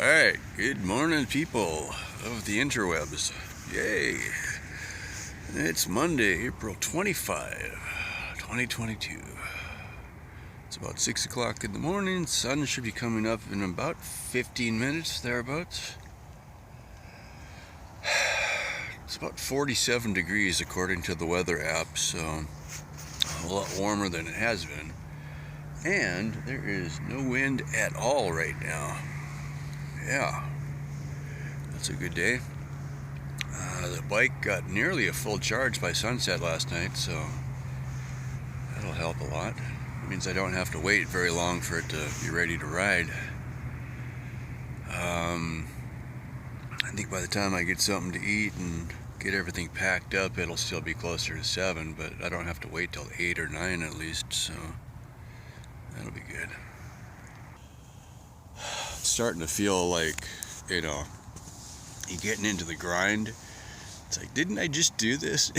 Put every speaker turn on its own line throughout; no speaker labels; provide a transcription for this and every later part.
Alright, good morning people of the interwebs. Yay! It's Monday, April 25, 2022. It's about 6 o'clock in the morning. Sun should be coming up in about 15 minutes, thereabouts. It's about 47 degrees according to the weather app, so a lot warmer than it has been. And there is no wind at all right now. Yeah, that's a good day. The bike got nearly a full charge by sunset last night, so that'll help a lot. It means I don't have to wait very long for it to be ready to ride. I think by the time I get something to eat and get everything packed up, it'll still be closer to 7, but I don't have to wait till 8 or 9 at least, so that'll be good. It's starting to feel like, you're getting into the grind. It's like, didn't I just do this?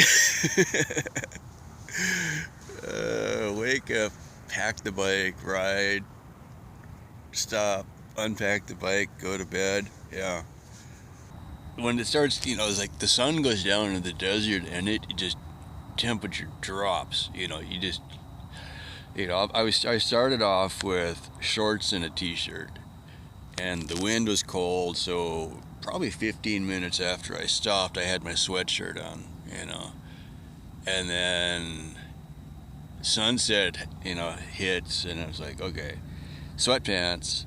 Wake up, pack the bike, ride, stop, unpack the bike, go to bed. Yeah. When it starts, it's like the sun goes down in the desert and it just, temperature drops. I started off with shorts and a t-shirt. And the wind was cold, so probably 15 minutes after I stopped, I had my sweatshirt on, And then sunset, hits, and I was like, okay, sweatpants,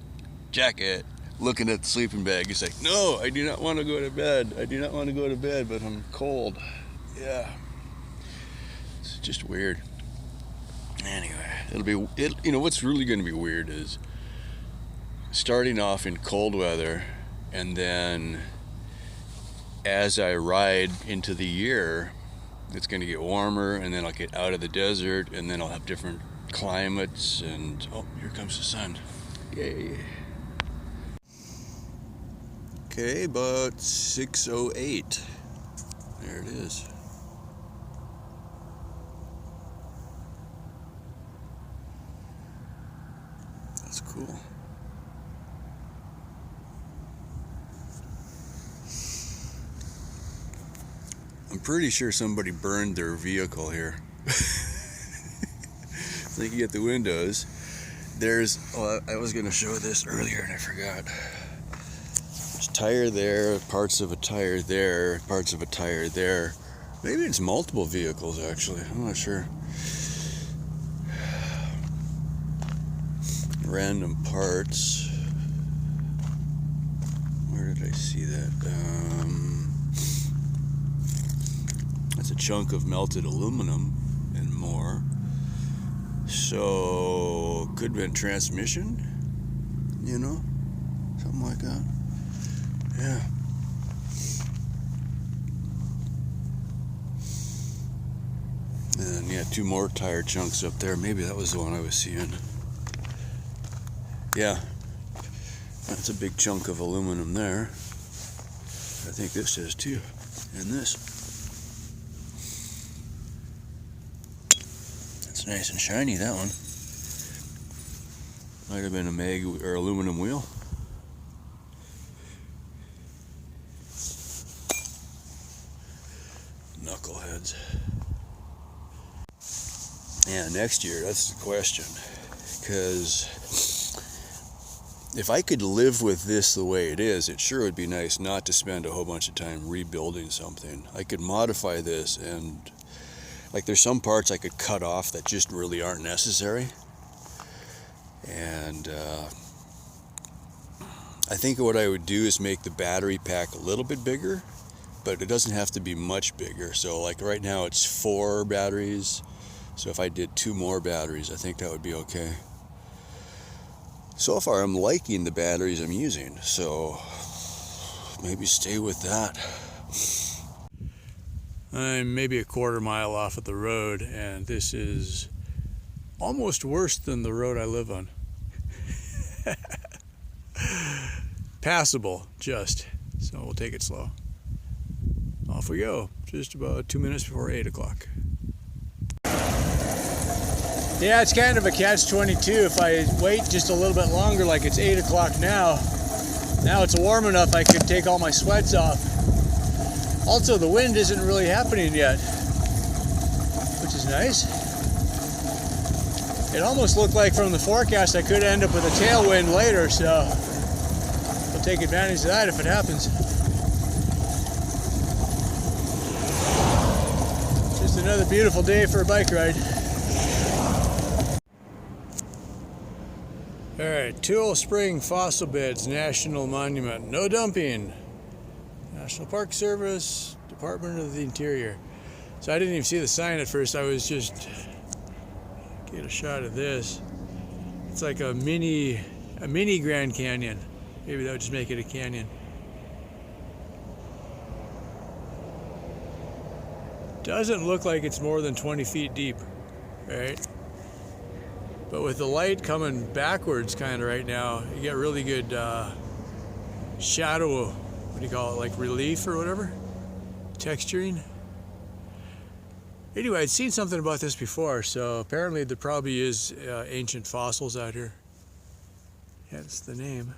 jacket, looking at the sleeping bag. It's like, no, I do not want to go to bed. I do not want to go to bed, but I'm cold. Yeah. It's just weird. Anyway, what's really going to be weird is starting off in cold weather, and then as I ride into the year, it's going to get warmer, and then I'll get out of the desert, and then I'll have different climates, and oh, here comes the sun. Yay. Okay, about 6:08. There it is. That's cool. I'm pretty sure somebody burned their vehicle here. So you can get the windows. I was going to show this earlier and I forgot. There's a tire there, parts of a tire there, parts of a tire there. Maybe it's multiple vehicles actually, I'm not sure. Random parts. Where did I see that? That's a chunk of melted aluminum and more. So could have been transmission, something like that. Yeah. And yeah, 2 more tire chunks up there. Maybe that was the one I was seeing. Yeah, that's a big chunk of aluminum there. I think this is too, and this. That's nice and shiny, that one. Might have been a mag or aluminum wheel. Knuckleheads. Yeah, next year, that's the question. Because if I could live with this the way it is, it sure would be nice not to spend a whole bunch of time rebuilding something. I could modify this, and there's some parts I could cut off that just really aren't necessary. And I think what I would do is make the battery pack a little bit bigger, but it doesn't have to be much bigger. So like right now it's 4 batteries. So if I did 2 more batteries, I think that would be okay. So far I'm liking the batteries I'm using, so maybe stay with that. I'm maybe a quarter mile off of the road, and this is almost worse than the road I live on. Passable, just. So we'll take it slow. Off we go, just about 2 minutes before 8 o'clock. Yeah, it's kind of a catch-22. If I wait just a little bit longer, like it's 8 o'clock now,
Now it's warm enough I could take all my sweats off. Also, the wind isn't really happening yet, which is nice. It almost looked like from the forecast I could end up with a tailwind later, so we'll take advantage of that if it happens. Just another beautiful day for a bike ride. Alright, Tule Spring Fossil Beds National Monument. No dumping. National Park Service, Department of the Interior. So I didn't even see the sign at first. I was just get a shot of this. It's like a mini Grand Canyon. Maybe that would just make it a canyon. Doesn't look like it's more than 20 feet deep, right? But with the light coming backwards kind of right now, you get really good shadow, what do you call it, like relief or whatever? Texturing. Anyway, I'd seen something about this before, so apparently there probably is ancient fossils out here. Hence the name.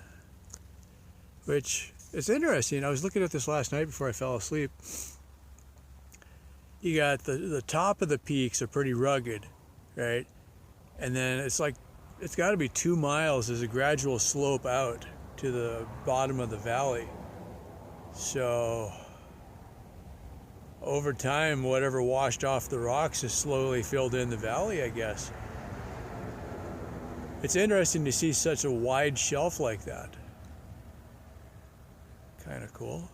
Which, it's interesting. I was looking at this last night before I fell asleep. You got the top of the peaks are pretty rugged, right? And then it's like, it's got to be 2 miles as a gradual slope out to the bottom of the valley. So over time, whatever washed off the rocks has slowly filled in the valley, I guess. It's interesting to see such a wide shelf like that. Kind of cool.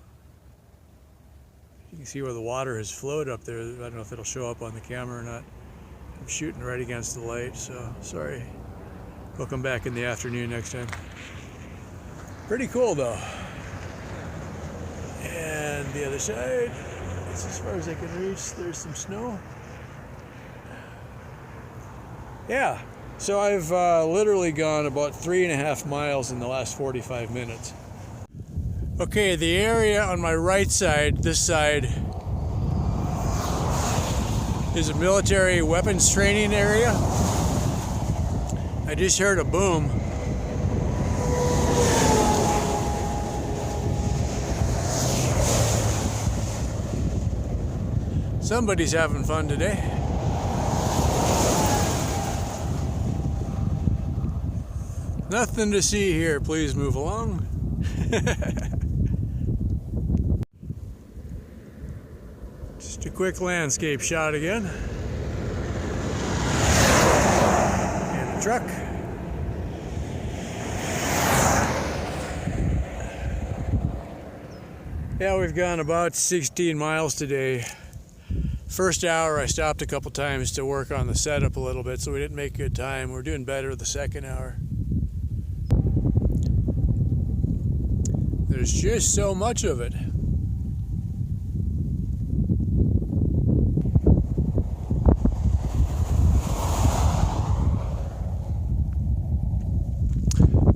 You can see where the water has flowed up there. I don't know if it'll show up on the camera or not. I'm shooting right against the light, so sorry. We'll come back in the afternoon next time. Pretty cool though. And the other side, it's as far as I can reach. There's some snow. Yeah, so I've literally gone about 3.5 miles in the last 45 minutes. Okay, the area on my right side, this side, is a military weapons training area. I just heard a boom. Somebody's having fun today. Nothing to see here, please move along. Just a quick landscape shot again. And a truck. Yeah, we've gone about 16 miles today. First hour I stopped a couple times to work on the setup a little bit, so we didn't make good time. We're doing better the second hour. There's just so much of it.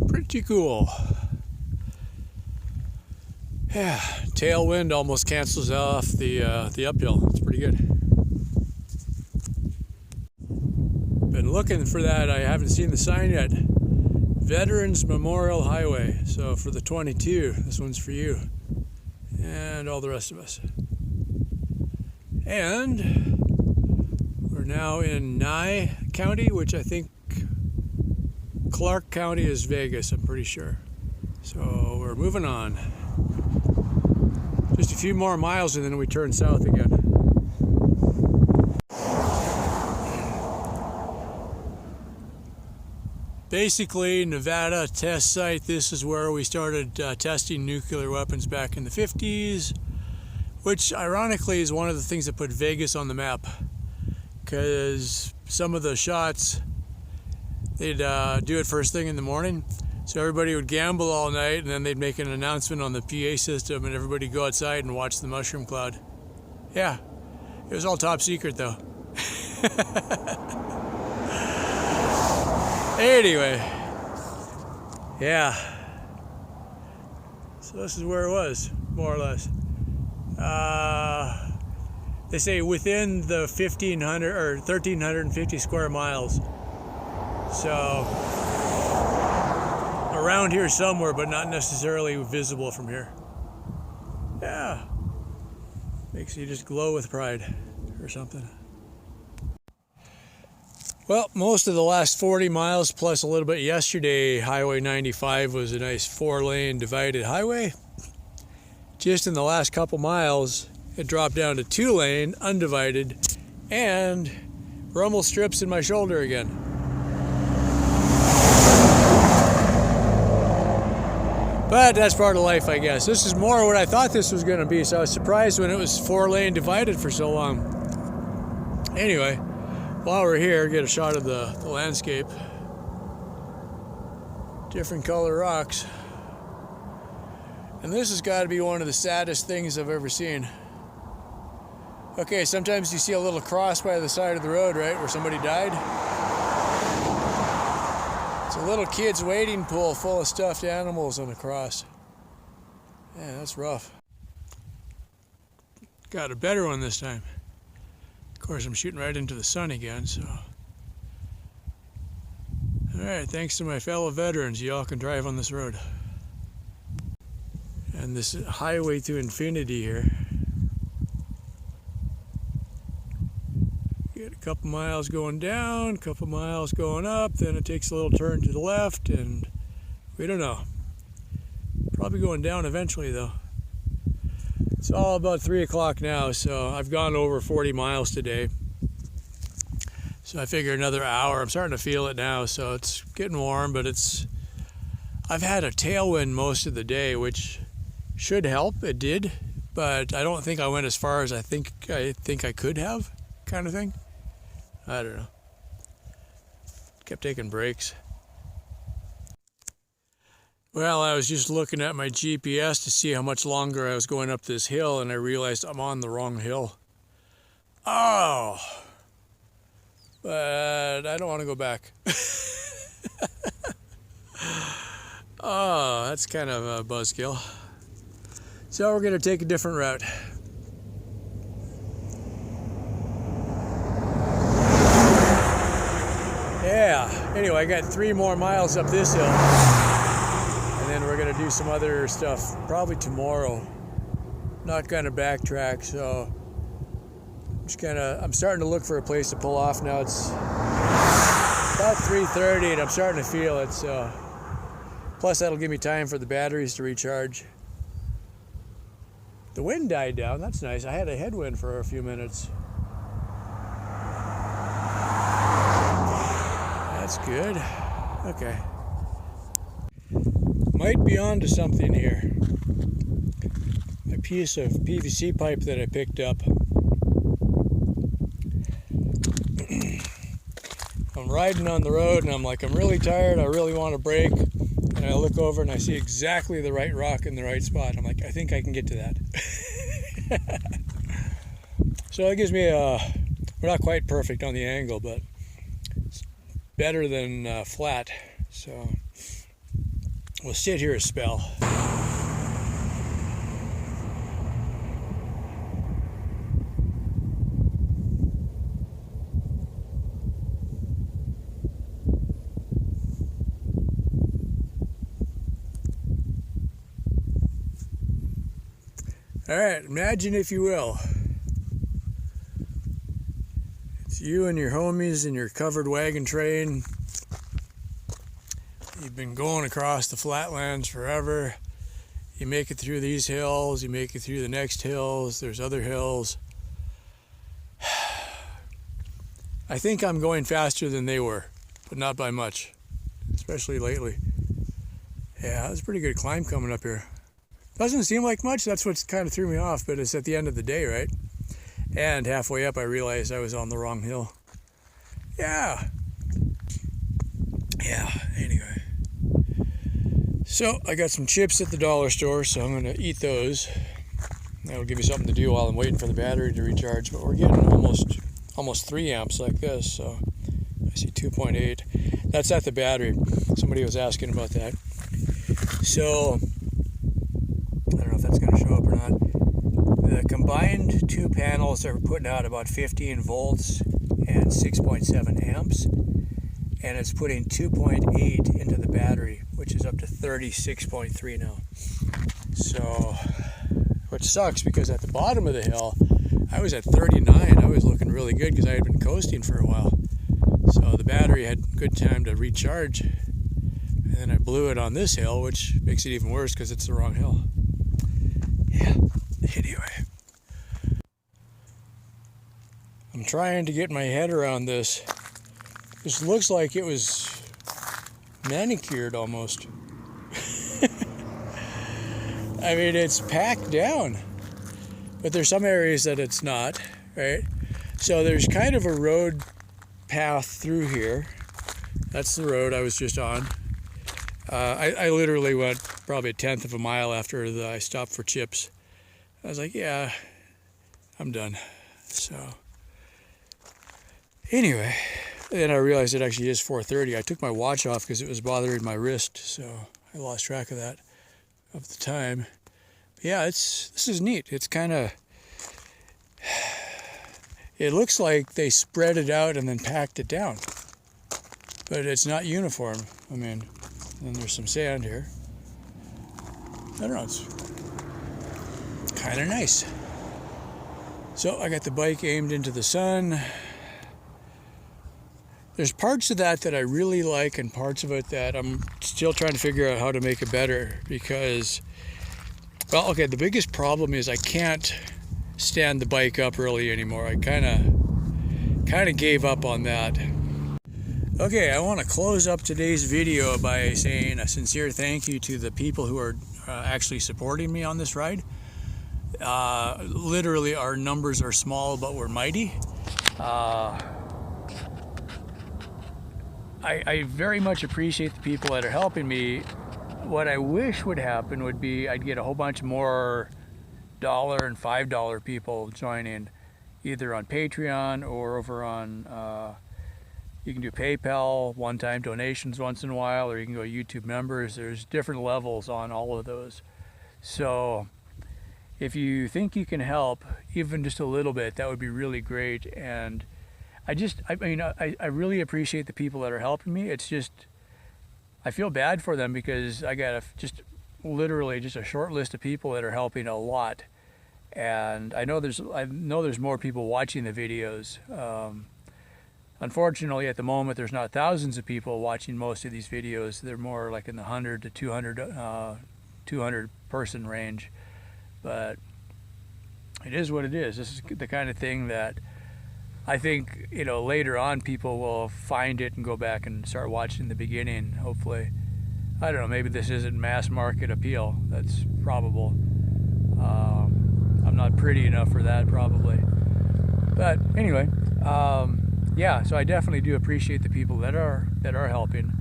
Pretty cool. Yeah, tailwind almost cancels off the uphill. It's pretty good. Been looking for that. I haven't seen the sign yet. Veterans Memorial Highway. So for the 22, this one's for you and all the rest of us. And we're now in Nye County, which I think Clark County is Vegas, I'm pretty sure. So we're moving on. Just a few more miles and then we turn south again. Basically, Nevada test site. This is where we started testing nuclear weapons back in the 50s, which ironically is one of the things that put Vegas on the map, because some of the shots, they'd do it first thing in the morning. So everybody would gamble all night, and then they'd make an announcement on the PA system, and everybody would go outside and watch the mushroom cloud. Yeah, it was all top secret though. Anyway, yeah. So this is where it was, more or less. They say within the 1,500 or 1,350 square miles. So around here somewhere, but not necessarily visible from here. Yeah. Makes you just glow with pride or something. Well, most of the last 40 miles plus a little bit yesterday, Highway 95 was a nice 4-lane divided highway. Just in the last couple miles, it dropped down to 2-lane, undivided, and rumble strips in my shoulder again. But that's part of life, I guess. This is more what I thought this was going to be, so I was surprised when it was 4-lane divided for so long. Anyway, while we're here, get a shot of the landscape. Different color rocks. And this has got to be one of the saddest things I've ever seen. Okay, sometimes you see a little cross by the side of the road, right, where somebody died. It's a little kid's wading pool full of stuffed animals on the cross. Yeah, that's rough. Got a better one this time. Of course, I'm shooting right into the sun again, so. All right, thanks to my fellow veterans, y'all can drive on this road. And this highway to infinity here. Get a couple miles going down, a couple miles going up, then it takes a little turn to the left, and we don't know. Probably going down eventually, though. It's all about 3 o'clock now, so I've gone over 40 miles today. So I figure another hour. I'm starting to feel it now, so it's getting warm, but I've had a tailwind most of the day, which should help. It did, but I don't think I went as far as I think I could have, kind of thing. I don't know. Kept taking breaks. Well, I was just looking at my GPS to see how much longer I was going up this hill, and I realized I'm on the wrong hill. Oh! But I don't want to go back. Oh, that's kind of a buzzkill. So we're going to take a different route. Yeah, anyway, I got 3 more miles up this hill. And then we're going to do some other stuff probably tomorrow. Not going to backtrack, so I'm starting to look for a place to pull off now. It's about 3:30 and I'm starting to feel it, so plus that'll give me time for the batteries to recharge. The wind died down, that's nice. I had a headwind for a few minutes. That's good. Okay. Might be onto something here. A piece of PVC pipe that I picked up. I'm riding on the road and I'm like, I'm really tired, I really want to brake. And I look over and I see exactly the right rock in the right spot. I'm like, I think I can get to that. So that gives me we're not quite perfect on the angle, but it's better than flat. So we'll sit here a spell. All right, imagine if you will. It's you and your homies in your covered wagon train. You've been going across the flatlands forever. You make it through these hills, you make it through the next hills, there's other hills. I think I'm going faster than they were, but not by much, especially lately. Yeah, that was a pretty good climb coming up here. Doesn't seem like much, that's what kind of threw me off, but it's at the end of the day, right? And halfway up I realized I was on the wrong hill. Yeah, anyway. So I got some chips at the dollar store, so I'm gonna eat those. That'll give me something to do while I'm waiting for the battery to recharge, but we're getting almost 3 amps like this, so I see 2.8. That's at the battery. Somebody was asking about that. So I don't know if that's going to show up or not. The combined 2 panels are putting out about 15 volts and 6.7 amps, and it's putting 2.8 into the battery, which which is up to 36.3 now. So, which sucks because at the bottom of the hill, I was at 39. I was looking really good because I had been coasting for a while. So the battery had good time to recharge. And then I blew it on this hill, which makes it even worse because it's the wrong hill. Yeah, anyway. I'm trying to get my head around this. This looks like it was manicured almost. I mean, it's packed down, but there's some areas that it's not, right? So there's kind of a road path through here. That's the road I was just on. I literally went probably 1/10 of a mile after I stopped for chips. I was like, yeah, I'm done. So anyway, then I realized it actually is 4:30. I took my watch off because it was bothering my wrist, so I lost track of that, of the time. But yeah, this is neat. It's kind of, it looks like they spread it out and then packed it down, but it's not uniform. I mean, and there's some sand here. I don't know, it's kind of nice. So I got the bike aimed into the sun. There's parts of that I really like and parts of it that I'm still trying to figure out how to make it better because, well, okay, the biggest problem is I can't stand the bike up really anymore. I kind of gave up on that. Okay, I want to close up today's video by saying a sincere thank you to the people who are actually supporting me on this ride. Literally, our numbers are small, but we're mighty. I very much appreciate the people that are helping me. What I wish would happen would be I'd get a whole bunch more $1 and $5 people joining, either on Patreon or over on, you can do PayPal, one-time donations once in a while, or you can go YouTube members. There's different levels on all of those. So if you think you can help, even just a little bit, that would be really great. And I really appreciate the people that are helping me. It's just, I feel bad for them because I got literally just a short list of people that are helping a lot. And I know there's more people watching the videos. Unfortunately, at the moment, there's not thousands of people watching most of these videos. They're more like in the 100 to 200 person range. But it is what it is. This is the kind of thing that I think, later on people will find it and go back and start watching the beginning, hopefully. I don't know, maybe this isn't mass market appeal. That's probable. I'm not pretty enough for that, probably. But anyway, yeah, so I definitely do appreciate the people that are helping.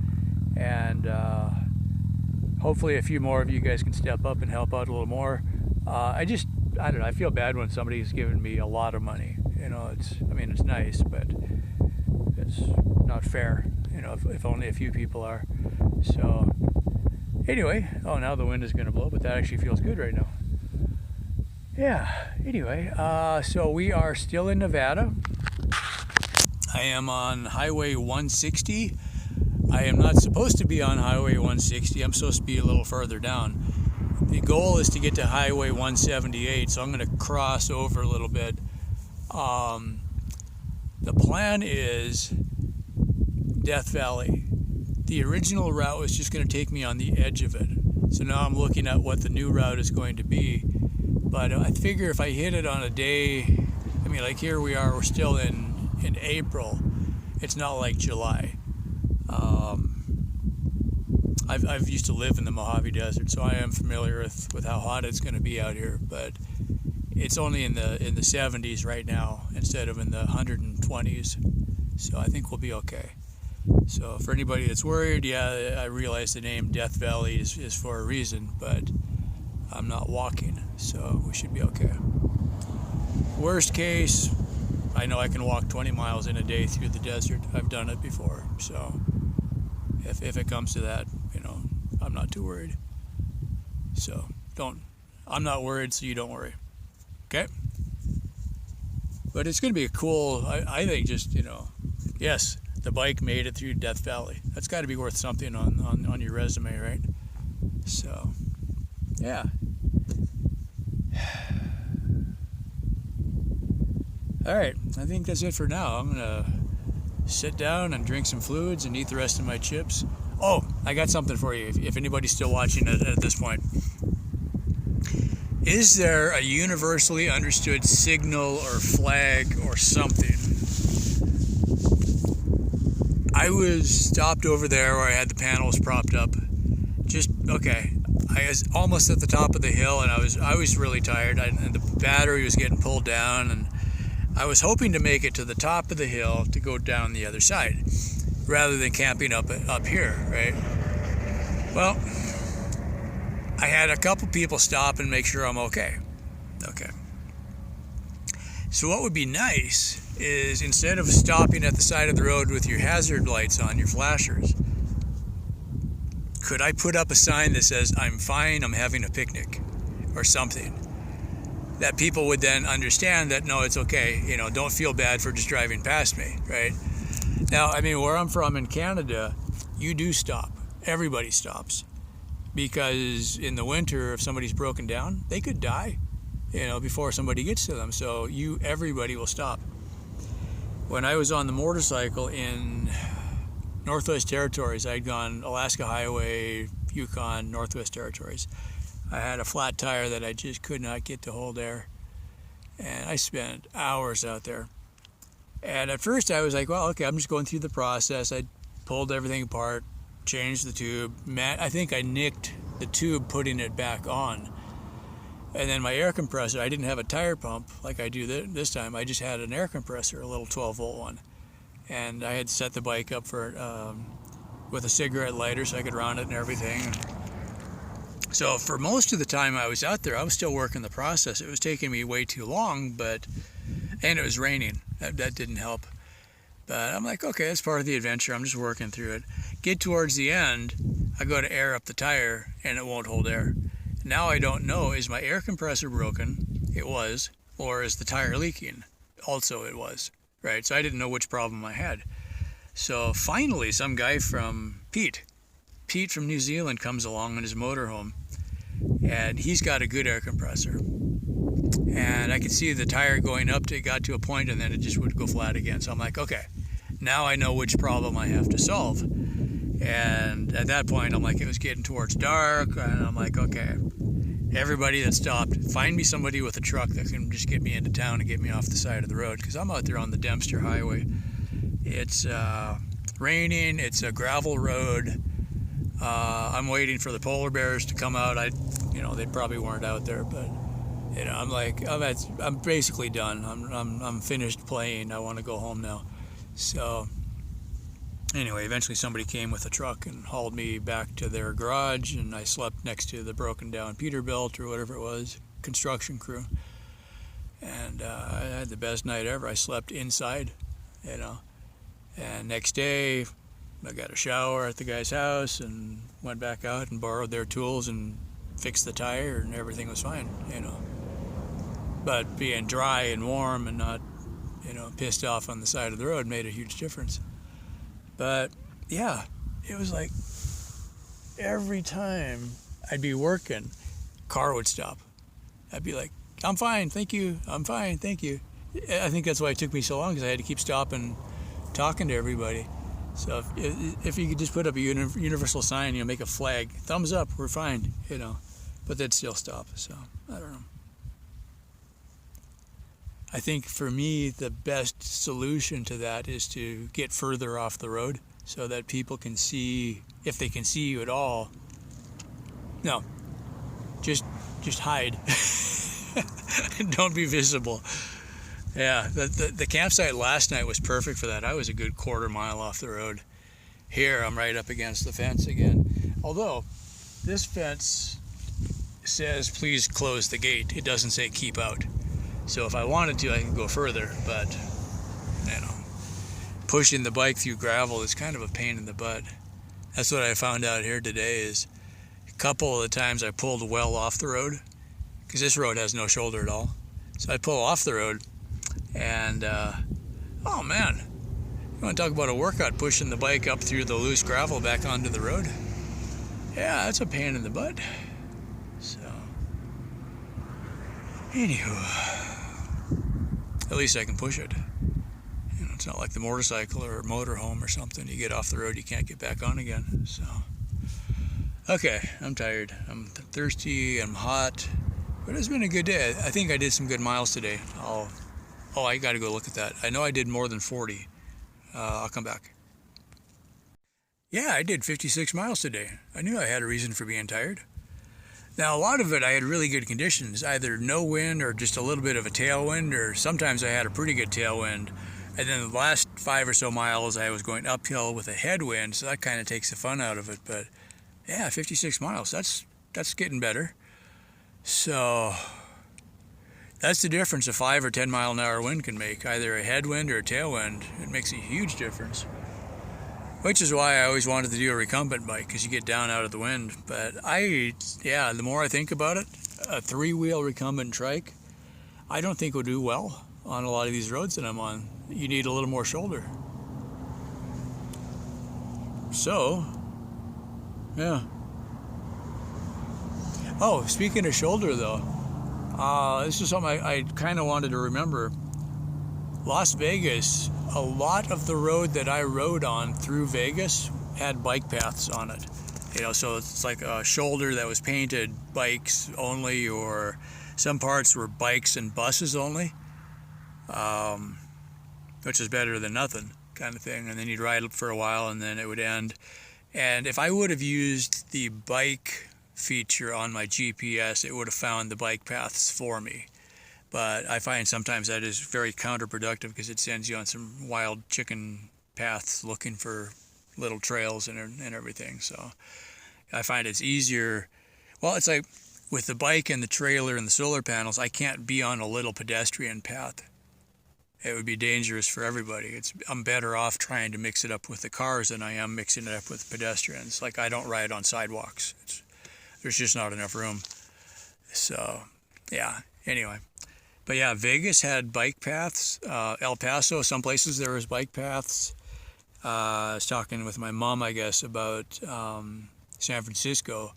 And hopefully a few more of you guys can step up and help out a little more. I don't know, I feel bad when somebody's giving me a lot of money. It's nice, but it's not fair, if only a few people are. So anyway, now the wind is going to blow, but that actually feels good right now. Yeah, anyway, so we are still in Nevada. I am on Highway 160. I am not supposed to be on Highway 160. I'm supposed to be a little further down. The goal is to get to Highway 178, so I'm going to cross over a little bit. The plan is Death Valley. The original route was just going to take me on the edge of it. So now I'm looking at what the new route is going to be. But I figure if I hit it on a day, like here we are, we're still in April. It's not like July. I've used to live in the Mojave Desert, so I am familiar with how hot it's going to be out here. But it's only in the 70s right now instead of in the 120s. So I think we'll be okay. So for anybody that's worried, yeah, I realize the name Death Valley is for a reason, but I'm not walking, so we should be okay. Worst case, I know I can walk 20 miles in a day through the desert. I've done it before, so if it comes to that, I'm not too worried. So I'm not worried, so you don't worry. Okay? But it's going to be a cool, I think, just, yes, the bike made it through Death Valley. That's got to be worth something on your resume, right? So, yeah. All right, I think that's it for now. I'm gonna sit down and drink some fluids and eat the rest of my chips. Oh, I got something for you if anybody's still watching at this point. Is there a universally understood signal or flag or something? I was stopped over there where I had the panels propped up. I was almost at the top of the hill, and I was really tired, and the battery was getting pulled down, and I was hoping to make it to the top of the hill to go down the other side, rather than camping up here, right? Well, I had a couple people stop and make sure I'm okay. Okay. So what would be nice is, instead of stopping at the side of the road with your hazard lights on, your flashers, could I put up a sign that says, "I'm fine, I'm having a picnic," or something? That people would then understand that, no, it's okay, don't feel bad for just driving past me, right? Now, I mean, where I'm from in Canada, you do stop. Everybody stops. Because in the winter, if somebody's broken down, they could die, before somebody gets to them. So everybody will stop. When I was on the motorcycle in Northwest Territories, I'd gone Alaska Highway, Yukon, Northwest Territories. I had a flat tire that I just could not get to hold air. And I spent hours out there. And at first I was like, well, okay, I'm just going through the process. I pulled everything apart, changed the tube. I think I nicked the tube putting it back on. And then my air compressor, I didn't have a tire pump like I do this time. I just had an air compressor, a little 12-volt one. And I had set the bike up for with a cigarette lighter so I could round it and everything. So for most of the time I was out there, I was still working the process. It was taking me way too long, and it was raining. That didn't help. But I'm like, okay, that's part of the adventure. I'm just working through it. Get towards the end, I go to air up the tire, and it won't hold air. Now I don't know, is my air compressor broken? It was. Or is the tire leaking? Also it was. Right? So I didn't know which problem I had. So finally, some guy from Pete from New Zealand comes along in his motorhome, and he's got a good air compressor. And I could see the tire going up it got to a point, and then it just would go flat again. So I'm like, okay, now I know which problem I have to solve. And at that point, I'm like, it was getting towards dark, and I'm like, okay, everybody that stopped, find me somebody with a truck that can just get me into town and get me off the side of the road, because I'm out there on the Dempster Highway. It's raining, it's a gravel road. I'm waiting for the polar bears to come out. They probably weren't out there, but I'm like, I'm basically done. I'm finished playing. I want to go home now. So anyway, eventually somebody came with a truck and hauled me back to their garage, and I slept next to the broken down Peterbilt or whatever it was, construction crew. And I had the best night ever. I slept inside, And next day, I got a shower at the guy's house and went back out and borrowed their tools and fixed the tire, and everything was fine, But being dry and warm and not, pissed off on the side of the road made a huge difference. But yeah, it was like every time I'd be working, car would stop. I'd be like, I'm fine, thank you. I'm fine, thank you. I think that's why it took me so long, because I had to keep stopping, talking to everybody. So if you could just put up a universal sign, make a flag, thumbs up, we're fine, but they'd still stop. So I don't know. I think for me, the best solution to that is to get further off the road so that people can see, if they can see you at all. No, just hide. Don't be visible. Yeah, the campsite last night was perfect for that. I was a good quarter mile off the road. Here, I'm right up against the fence again. Although, this fence says, please close the gate. It doesn't say keep out. So if I wanted to, I could go further, but, pushing the bike through gravel is kind of a pain in the butt. That's what I found out here today is a couple of the times I pulled well off the road, because this road has no shoulder at all. So I pull off the road, and oh man, You want to talk about a workout, pushing the bike up through the loose gravel back onto the road? Yeah, that's a pain in the butt. So, anywho, at least I can push it. You know, it's not like the motorcycle or motorhome or something. You get off the road, you can't get back on again. So, okay, I'm tired. I'm thirsty. I'm hot. But it's been a good day. I think I did some good miles today. I got to go look at that. I know I did more than 40. I'll come back. Yeah, I did 56 miles today. I knew I had a reason for being tired. Now, a lot of it I had really good conditions, either no wind or just a little bit of a tailwind, or sometimes I had a pretty good tailwind. And then the last 5 or so miles I was going uphill with a headwind, so that kind of takes the fun out of it. But yeah, 56 miles, that's getting better. So that's the difference a 5 or 10 mile an hour wind can make, either a headwind or a tailwind. It makes a huge difference. Which is why I always wanted to do a recumbent bike, because you get down out of the wind. But the more I think about it, a 3-wheel recumbent trike, I don't think will do well on a lot of these roads that I'm on. You need a little more shoulder. So, yeah. Oh, speaking of shoulder though, this is something I kind of wanted to remember. Las Vegas, a lot of the road that I rode on through Vegas had bike paths on it. You know, so it's like a shoulder that was painted bikes only, or some parts were bikes and buses only, which is better than nothing kind of thing. And then you'd ride for a while and then it would end. And if I would have used the bike feature on my GPS, it would have found the bike paths for me. But I find sometimes that is very counterproductive, because it sends you on some wild chicken paths looking for little trails and everything. So I find it's easier. Well, it's like with the bike and the trailer and the solar panels, I can't be on a little pedestrian path. It would be dangerous for everybody. I'm better off trying to mix it up with the cars than I am mixing it up with pedestrians. Like, I don't ride on sidewalks. There's just not enough room. So, yeah, anyway. But yeah, Vegas had bike paths. El Paso, some places there was bike paths. I was talking with my mom, I guess, about San Francisco.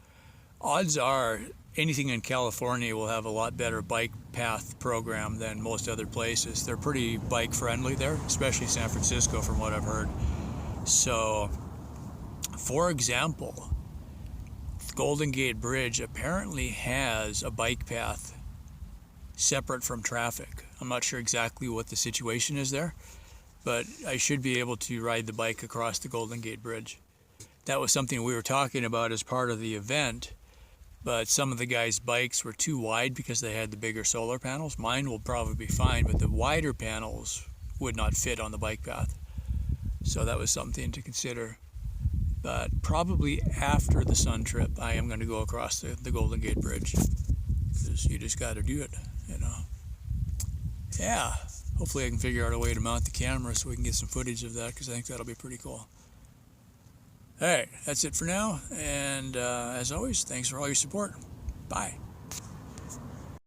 Odds are anything in California will have a lot better bike path program than most other places. They're pretty bike friendly there, especially San Francisco from what I've heard. So, for example, Golden Gate Bridge apparently has a bike path separate from traffic. I'm not sure exactly what the situation is there, but I should be able to ride the bike across the Golden Gate Bridge. That was something we were talking about as part of the event, but some of the guys' bikes were too wide because they had the bigger solar panels. Mine will probably be fine, but the wider panels would not fit on the bike path. So that was something to consider. But probably after the sun trip, I am going to go across the Golden Gate Bridge, because you just got to do it, you know. Yeah, hopefully I can figure out a way to mount the camera so we can get some footage of that, because I think that'll be pretty cool. All right, that's it for now, and as always, thanks for all your support. Bye.